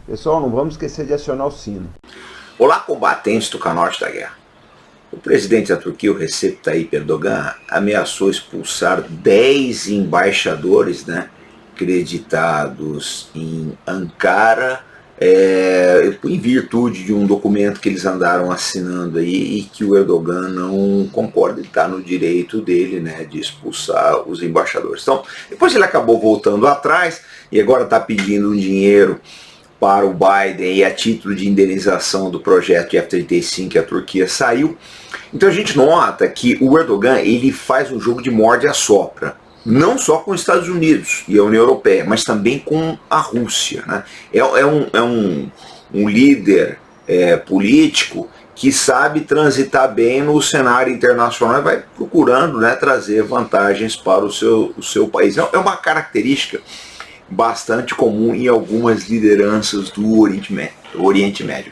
Pessoal, não vamos esquecer de acionar o sino. Olá, combatentes do Canote da Guerra. O presidente da Turquia, o Recep Tayyip Erdogan, ameaçou expulsar 10 embaixadores, acreditados em Ankara, em virtude de um documento que eles andaram assinando aí e que o Erdogan não concorda. Ele está no direito dele, de expulsar os embaixadores. Então, depois ele acabou voltando atrás e agora está pedindo um dinheiro para o Biden e a título de indenização do projeto de F-35 que a Turquia saiu. Então a gente nota que o Erdogan ele faz um jogo de morde e assopra, não só com os Estados Unidos e a União Europeia, mas também com a Rússia. É um líder político que sabe transitar bem no cenário internacional e vai procurando trazer vantagens para o seu país. É uma característica bastante comum em algumas lideranças do Oriente Médio.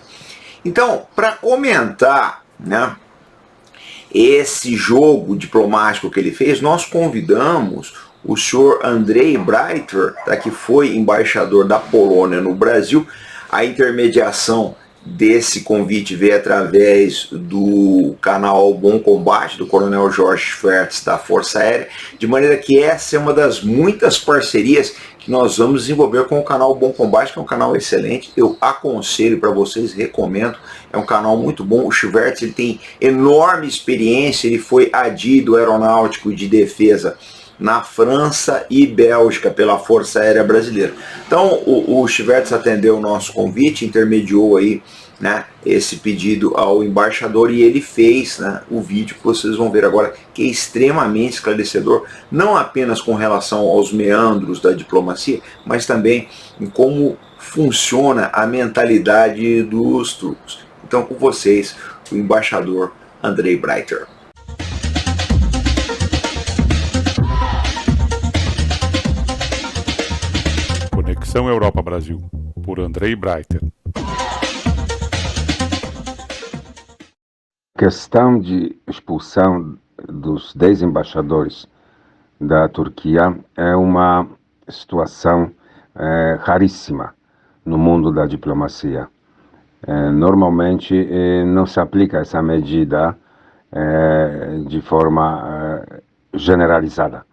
Então, para comentar esse jogo diplomático que ele fez, nós convidamos o senhor Andrzej Breiter, que foi embaixador da Polônia no Brasil. A intermediação desse convite veio através do canal Bom Combate, do coronel Jorge Schwertz, da Força Aérea, de maneira que essa é uma das muitas parcerias que nós vamos desenvolver com o canal Bom Combate, que é um canal excelente. Eu aconselho para vocês, recomendo, é um canal muito bom. O Schwertz ele tem enorme experiência, ele foi adido aeronáutico de defesa na França e Bélgica pela Força Aérea Brasileira. Então o Schwertz atendeu o nosso convite, intermediou aí esse pedido ao embaixador e ele fez o vídeo que vocês vão ver agora, que é extremamente esclarecedor, não apenas com relação aos meandros da diplomacia, mas também em como funciona a mentalidade dos turcos. Então com vocês, o embaixador Andrzej Breiter. Conexão Europa-Brasil, por Andrzej Breiter. A questão de expulsão dos 10 embaixadores da Turquia é uma situação raríssima no mundo da diplomacia. Normalmente não se aplica essa medida de forma generalizada.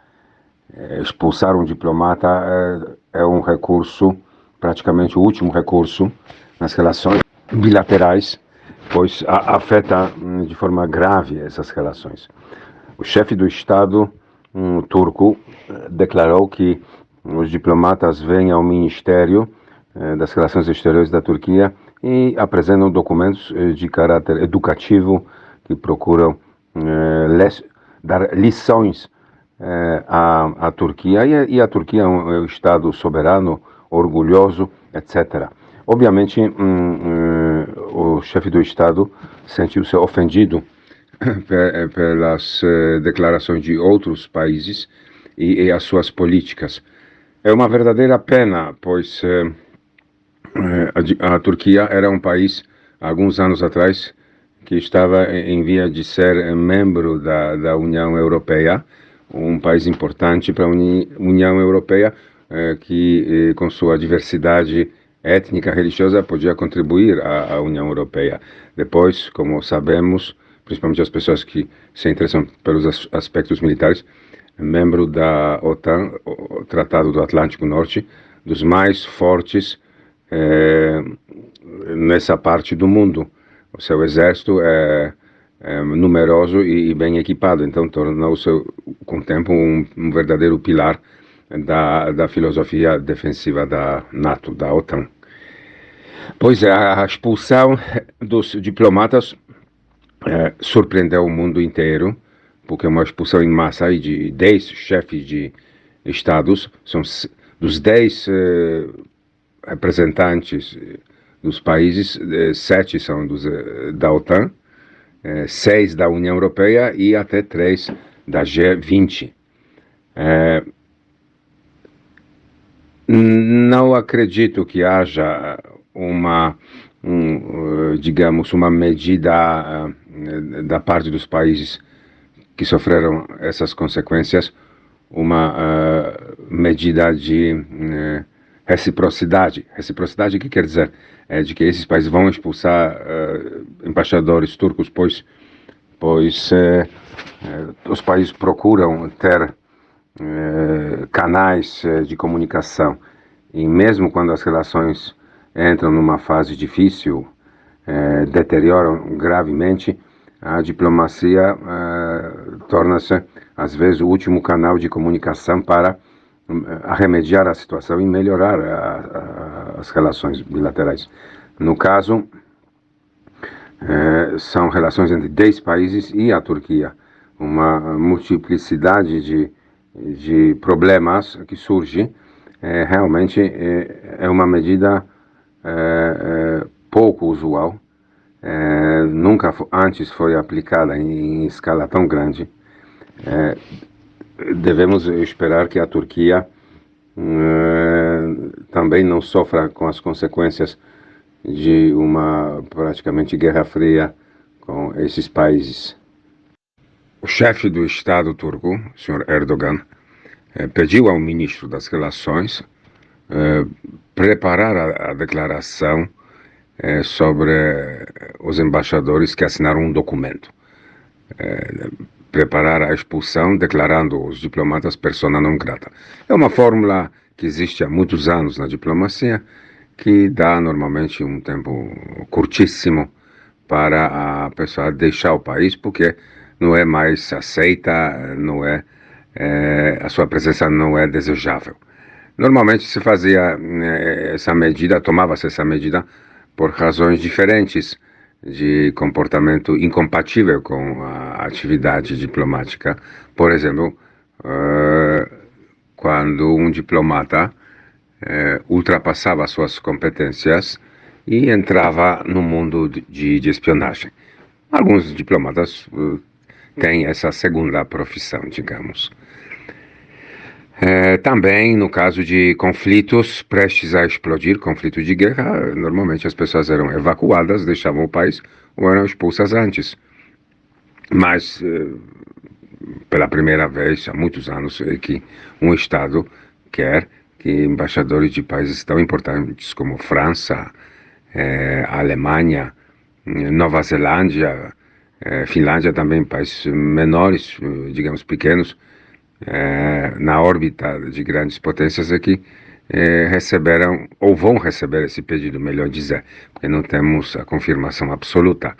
Expulsar um diplomata é um recurso, praticamente o último recurso nas relações bilaterais, pois afeta de forma grave essas relações. O chefe do Estado turco declarou que os diplomatas vêm ao Ministério das Relações Exteriores da Turquia e apresentam documentos de caráter educativo que procuram dar lições à Turquia, e a Turquia é um Estado soberano, orgulhoso, etc. Obviamente, o chefe do Estado sentiu-se ofendido pelas declarações de outros países e as suas políticas. É uma verdadeira pena, pois a Turquia era um país, há alguns anos atrás, que estava em via de ser membro da União Europeia, um país importante para a União Europeia, que com sua diversidade étnica, religiosa, podia contribuir à União Europeia. Depois, como sabemos, principalmente as pessoas que se interessam pelos aspectos militares, membro da OTAN, o Tratado do Atlântico Norte, dos mais fortes nessa parte do mundo. O seu exército é numeroso e bem equipado, então tornou-se com o tempo um verdadeiro pilar da filosofia defensiva da NATO, da OTAN. Pois é, a expulsão dos diplomatas surpreendeu o mundo inteiro, porque é uma expulsão em massa de 10 chefes de estados, são dos 10 representantes dos países, 7 são da OTAN, 6 da União Europeia e até 3 da G20. Não acredito que haja digamos, uma medida da parte dos países que sofreram essas consequências, uma medida de reciprocidade. Reciprocidade, o que quer dizer? É de que esses países vão expulsar embaixadores turcos, pois os países procuram ter canais de comunicação, e mesmo quando as relações entram numa fase difícil, deterioram gravemente, a diplomacia torna-se, às vezes, o último canal de comunicação para remediar a situação e melhorar as relações bilaterais. No caso, são relações entre 10 países e a Turquia, uma multiplicidade de problemas que surge. Realmente é uma medida pouco usual, nunca antes foi aplicada em escala tão grande. Devemos esperar que a Turquia também não sofra com as consequências de uma praticamente guerra fria com esses países. O chefe do Estado turco, o Sr. Erdogan, pediu ao ministro das Relações preparar a declaração sobre os embaixadores que assinaram um documento. Preparar a expulsão, declarando os diplomatas persona non grata. É uma fórmula que existe há muitos anos na diplomacia, que dá normalmente um tempo curtíssimo para a pessoa deixar o país, porque não é mais aceita, a sua presença não é desejável. Normalmente se fazia tomava-se essa medida por razões diferentes, de comportamento incompatível com a atividade diplomática. Por exemplo, quando um diplomata ultrapassava suas competências e entrava no mundo de espionagem. Alguns diplomatas têm essa segunda profissão, digamos. Também, no caso de conflitos prestes a explodir, conflitos de guerra, normalmente as pessoas eram evacuadas, deixavam o país ou eram expulsas antes. Mas, pela primeira vez, há muitos anos, que um Estado quer que embaixadores de países tão importantes como França, Alemanha, Nova Zelândia, Finlândia, também países menores, digamos pequenos, na órbita de grandes potências aqui, receberam, ou vão receber esse pedido, melhor dizer, porque não temos a confirmação absoluta.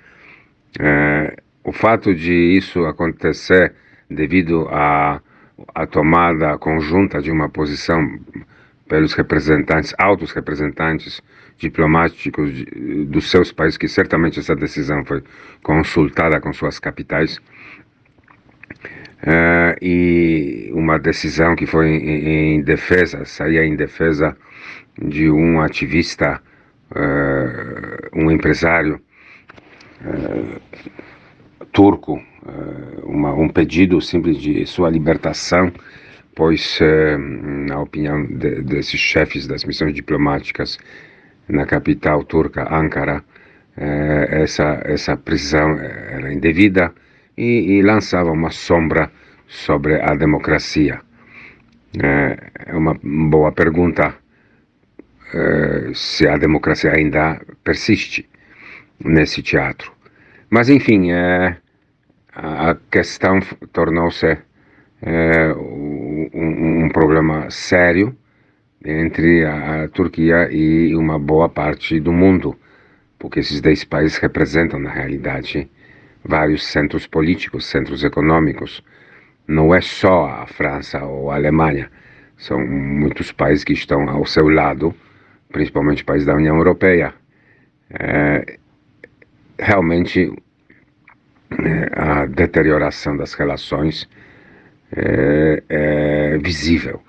O fato de isso acontecer devido à tomada conjunta de uma posição pelos representantes, altos representantes diplomáticos dos seus países, que certamente essa decisão foi consultada com suas capitais, e uma decisão que foi saía em defesa de um ativista, um empresário turco, um pedido simples de sua libertação, pois, na opinião desses chefes das missões diplomáticas na capital turca, Ankara, essa prisão era indevida e lançava uma sombra sobre a democracia. É uma boa pergunta se a democracia ainda persiste nesse teatro. Mas, enfim, a questão tornou-se um problema sério entre a Turquia e uma boa parte do mundo, porque esses 10 países representam, na realidade, vários centros políticos, centros econômicos. Não é só a França ou a Alemanha, são muitos países que estão ao seu lado, principalmente países da União Europeia. Realmente, a deterioração das relações é visível.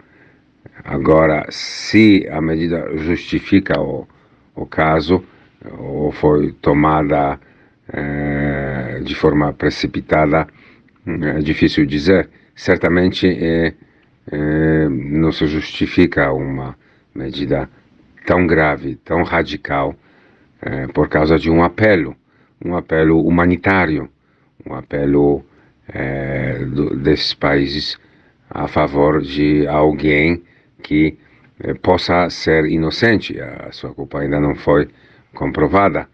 Agora, se a medida justifica o caso, ou foi tomada de forma precipitada, é difícil dizer. Certamente não se justifica uma medida tão grave, tão radical, por causa de um apelo humanitário, um apelo desses países a favor de alguém que possa ser inocente, a sua culpa ainda não foi comprovada.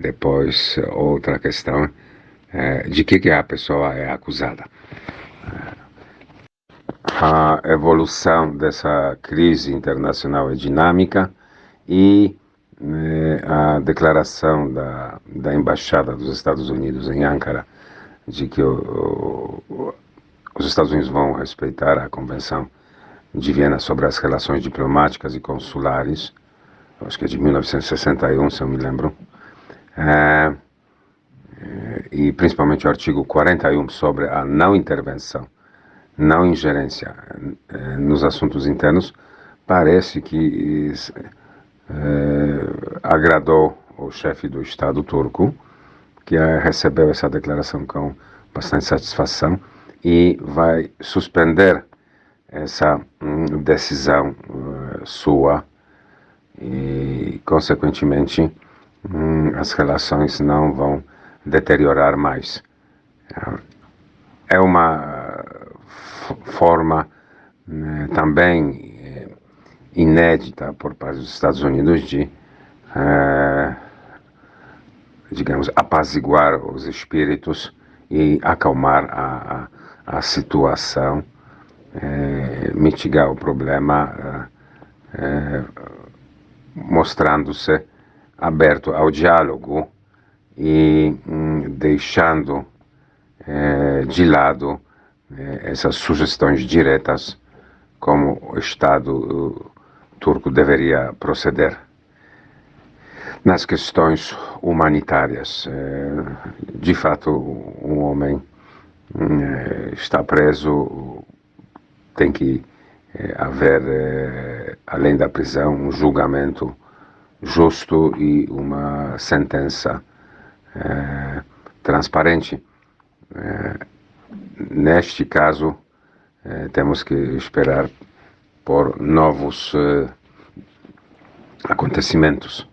Depois, outra questão de que a pessoa é acusada. A evolução dessa crise internacional é dinâmica e a declaração da Embaixada dos Estados Unidos em Ankara de que os Estados Unidos vão respeitar a Convenção de Viena sobre as relações diplomáticas e consulares, acho que é de 1961, se eu me lembro, e principalmente o artigo 41 sobre a não intervenção, não ingerência nos assuntos internos, parece que agradou o chefe do Estado turco, que recebeu essa declaração com bastante satisfação e vai suspender essa decisão sua e, consequentemente, as relações não vão deteriorar mais. É uma forma também inédita por parte dos Estados Unidos de, digamos, apaziguar os espíritos e acalmar a situação, mitigar o problema, mostrando-se aberto ao diálogo e deixando de lado essas sugestões diretas como o Estado turco deveria proceder. Nas questões humanitárias, de fato, um homem está preso, tem que haver, além da prisão, um julgamento justo e uma sentença transparente. Neste caso, temos que esperar por novos acontecimentos.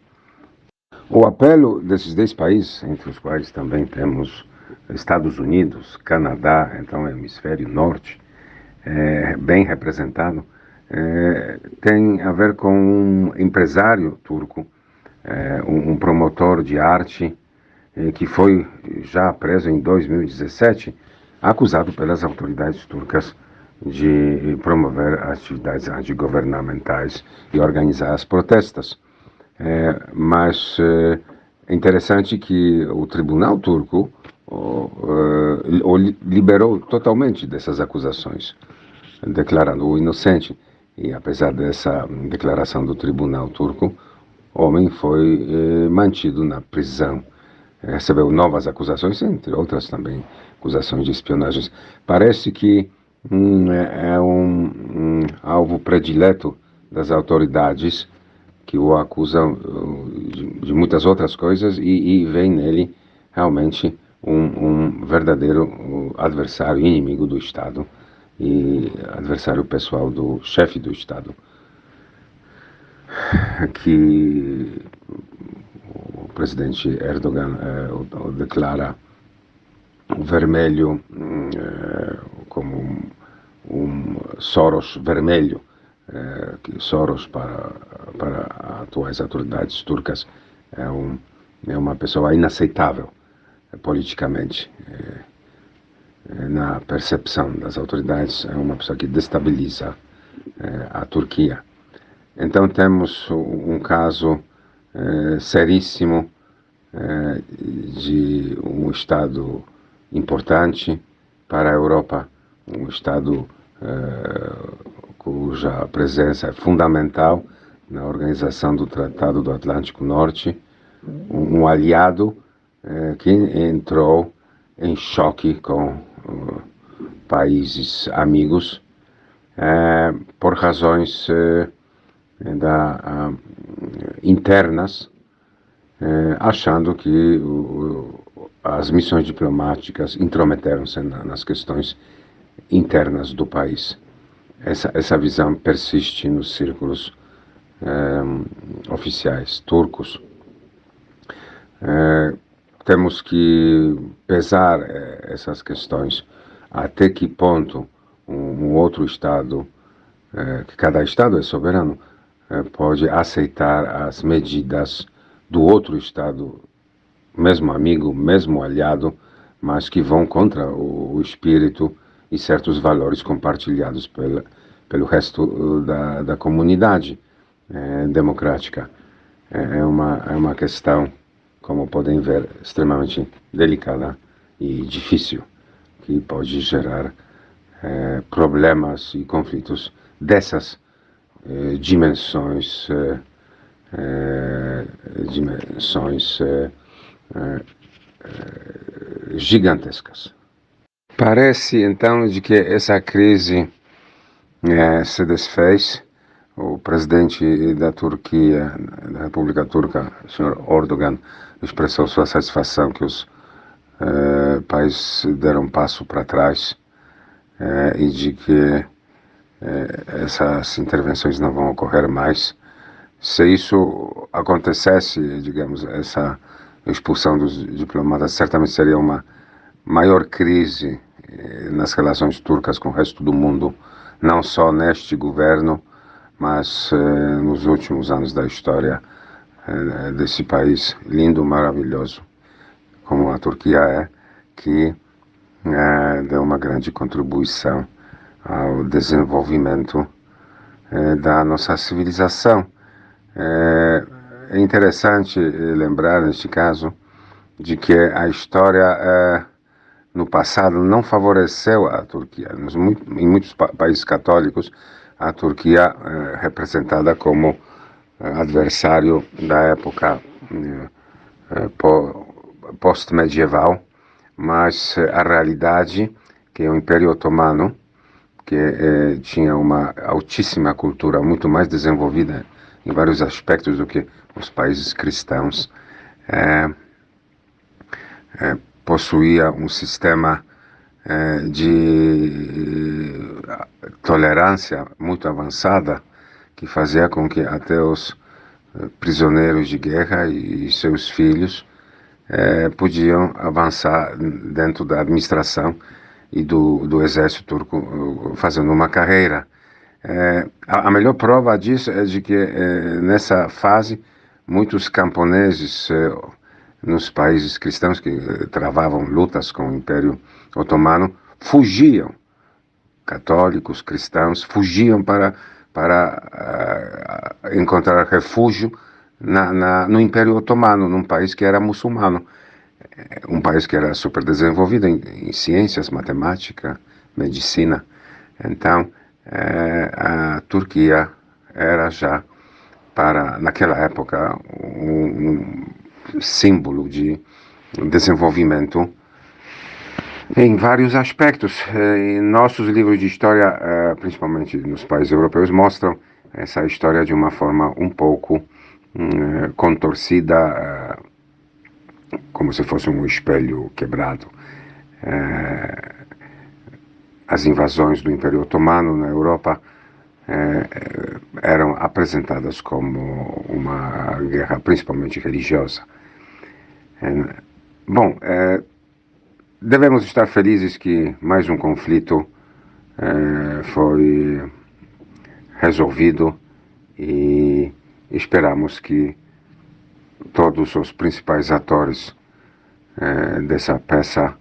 O apelo desses 10 países, entre os quais também temos Estados Unidos, Canadá, então o hemisfério norte, bem representado, tem a ver com um empresário turco, um promotor de arte, que foi já preso em 2017, acusado pelas autoridades turcas de promover atividades antigovernamentais e organizar as protestas. Mas é interessante que o tribunal turco o liberou totalmente dessas acusações, declarando-o inocente. E apesar dessa declaração do tribunal turco, o homem foi mantido na prisão. Recebeu novas acusações, entre outras também acusações de espionagem. Parece que é um alvo predileto das autoridades, que o acusam de muitas outras coisas e veem nele realmente um verdadeiro adversário, inimigo do Estado e adversário pessoal do chefe do Estado, que o presidente Erdogan declara o vermelho como um Soros vermelho, que Soros para atuais autoridades turcas é uma pessoa inaceitável politicamente. Na percepção das autoridades, é uma pessoa que destabiliza a Turquia. Então temos um caso seríssimo de um Estado importante para a Europa, um Estado cuja presença é fundamental na organização do Tratado do Atlântico Norte, um aliado que entrou em choque com países amigos por razões internas, achando que as missões diplomáticas intrometeram-se nas questões internas do país. Essa visão persiste nos círculos oficiais turcos. Temos que pesar essas questões, até que ponto um outro Estado que cada Estado é soberano, pode aceitar as medidas do outro Estado, mesmo amigo, mesmo aliado, mas que vão contra o espírito e certos valores compartilhados pelo resto da comunidade democrática. É uma questão, como podem ver, extremamente delicada e difícil, que pode gerar problemas e conflitos dessas dimensões gigantescas. Parece então de que essa crise se desfez. O presidente da Turquia, da República Turca, o Sr. Erdogan, expressou sua satisfação que os países deram um passo para trás e de que essas intervenções não vão ocorrer mais. Se isso acontecesse, digamos, essa expulsão dos diplomatas, certamente seria uma maior crise nas relações turcas com o resto do mundo, não só neste governo, mas nos últimos anos da história desse país lindo, maravilhoso, como a Turquia que deu uma grande contribuição ao desenvolvimento da nossa civilização. É interessante lembrar, neste caso, de que a história no passado não favoreceu a Turquia. Em muitos países católicos, a Turquia representada como adversário da época pós-medieval, mas a realidade que o Império Otomano, que tinha uma altíssima cultura, muito mais desenvolvida em vários aspectos do que os países cristãos, possuía um sistema de tolerância muito avançada, que fazia com que até os prisioneiros de guerra e seus filhos podiam avançar dentro da administração e do exército turco, fazendo uma carreira. A melhor prova disso é de que nessa fase muitos camponeses nos países cristãos que travavam lutas com o Império Otomano fugiam, católicos, cristãos, fugiam para encontrar refúgio no Império Otomano, num país que era muçulmano, um país que era super desenvolvido em ciências, matemática, medicina. Então, a Turquia era já, naquela época, um símbolo de desenvolvimento em vários aspectos. Em nossos livros de história, principalmente nos países europeus, mostram essa história de uma forma um pouco contorcida, como se fosse um espelho quebrado. As invasões do Império Otomano na Europa eram apresentadas como uma guerra principalmente religiosa. Bom, devemos estar felizes que mais um conflito foi resolvido e esperamos que todos os principais atores dessa peça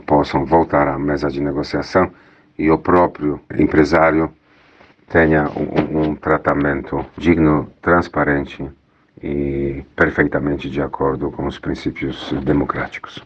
possam voltar à mesa de negociação e o próprio empresário tenha um tratamento digno, transparente e perfeitamente de acordo com os princípios democráticos.